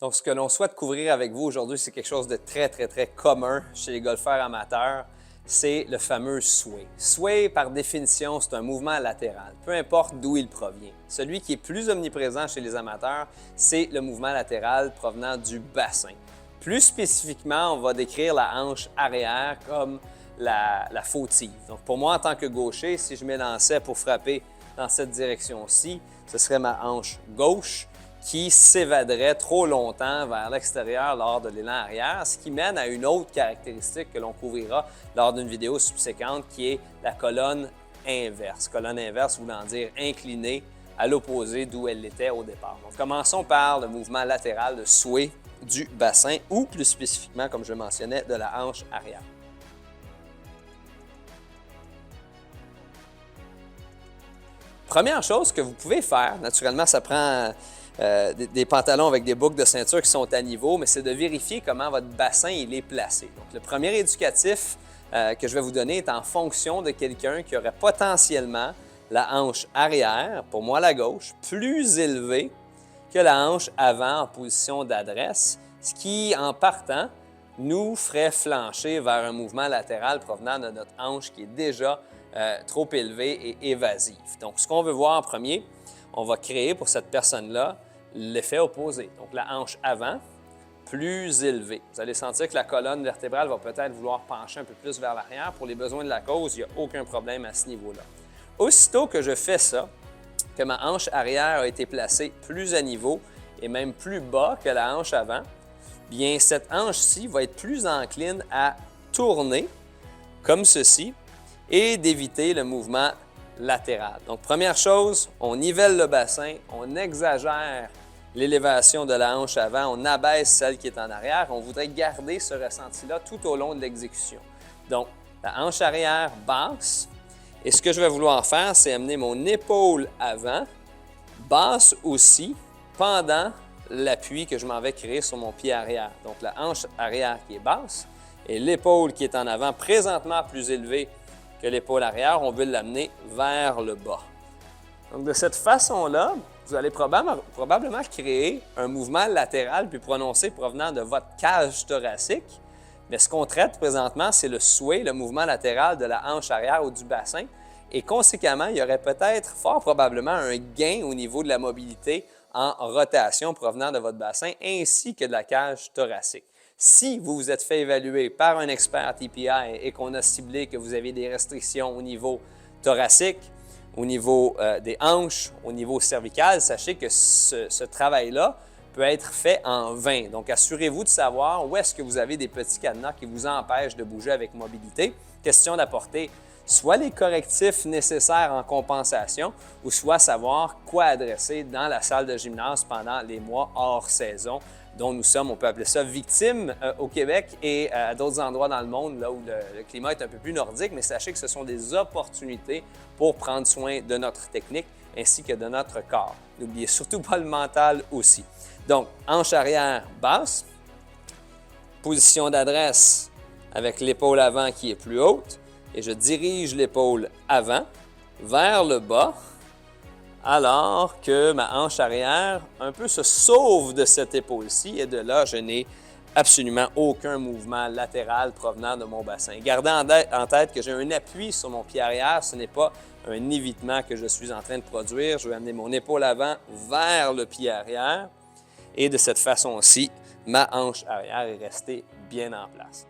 Donc, ce que l'on souhaite couvrir avec vous aujourd'hui, c'est quelque chose de très commun chez les golfeurs amateurs. C'est le fameux sway. Sway, par définition, c'est un mouvement latéral, peu importe d'où il provient. Celui qui est plus omniprésent chez les amateurs, c'est le mouvement latéral provenant du bassin. Plus spécifiquement, on va décrire la hanche arrière comme la fautive. Donc, pour moi, en tant que gaucher, si je m'élançais pour frapper dans cette direction-ci, ce serait ma hanche gauche qui s'évaderait trop longtemps vers l'extérieur lors de l'élan arrière, ce qui mène à une autre caractéristique que l'on couvrira lors d'une vidéo subséquente qui est la colonne inverse. Colonne inverse voulant dire inclinée à l'opposé d'où elle était au départ. Donc, commençons par le mouvement latéral de sway du bassin ou plus spécifiquement, comme je le mentionnais, de la hanche arrière. Première chose que vous pouvez faire, naturellement, ça prend des pantalons avec des boucles de ceinture qui sont à niveau, mais c'est de vérifier comment votre bassin il est placé. Donc, le premier éducatif que je vais vous donner est en fonction de quelqu'un qui aurait potentiellement la hanche arrière, pour moi la gauche, plus élevée que la hanche avant en position d'adresse, ce qui, en partant, nous ferait flancher vers un mouvement latéral provenant de notre hanche qui est déjà trop élevée et évasive. Donc, ce qu'on veut voir en premier, on va créer pour cette personne-là l'effet opposé. Donc, la hanche avant, plus élevée. Vous allez sentir que la colonne vertébrale va peut-être vouloir pencher un peu plus vers l'arrière. Pour les besoins de la cause, il n'y a aucun problème à ce niveau-là. Aussitôt que je fais ça, que ma hanche arrière a été placée plus à niveau et même plus bas que la hanche avant, bien, cette hanche-ci va être plus encline à tourner comme ceci et d'éviter le mouvement latéral. Donc, première chose, on nivelle le bassin, on exagère l'élévation de la hanche avant, on abaisse celle qui est en arrière. On voudrait garder ce ressenti-là tout au long de l'exécution. Donc, la hanche arrière basse. Et ce que je vais vouloir faire, c'est amener mon épaule avant, basse aussi, pendant l'appui que je m'en vais créer sur mon pied arrière. Donc, la hanche arrière qui est basse et l'épaule qui est en avant, présentement plus élevée que l'épaule arrière, on veut l'amener vers le bas. Donc, de cette façon-là, vous allez probablement créer un mouvement latéral plus prononcé provenant de votre cage thoracique. Mais ce qu'on traite présentement, c'est le sway, le mouvement latéral de la hanche arrière ou du bassin. Et conséquemment, il y aurait peut-être, fort probablement, un gain au niveau de la mobilité en rotation provenant de votre bassin ainsi que de la cage thoracique. Si vous vous êtes fait évaluer par un expert TPI et qu'on a ciblé que vous avez des restrictions au niveau thoracique, au niveau des hanches, au niveau cervical, sachez que ce travail-là peut être fait en vain. Donc, assurez-vous de savoir où est-ce que vous avez des petits cadenas qui vous empêchent de bouger avec mobilité. Question d'apporter soit les correctifs nécessaires en compensation ou soit savoir quoi adresser dans la salle de gymnase pendant les mois hors saison dont nous sommes, on peut appeler ça, victimes au Québec et à d'autres endroits dans le monde, là où le climat est un peu plus nordique, mais sachez que ce sont des opportunités pour prendre soin de notre technique ainsi que de notre corps. N'oubliez surtout pas le mental aussi. Donc, hanche arrière basse, position d'adresse avec l'épaule avant qui est plus haute et je dirige l'épaule avant vers le bas, alors que ma hanche arrière un peu se sauve de cette épaule-ci et de là, je n'ai absolument aucun mouvement latéral provenant de mon bassin. Gardez en tête que j'ai un appui sur mon pied arrière, ce n'est pas un évitement que je suis en train de produire. Je vais amener mon épaule avant vers le pied arrière et de cette façon-ci, ma hanche arrière est restée bien en place.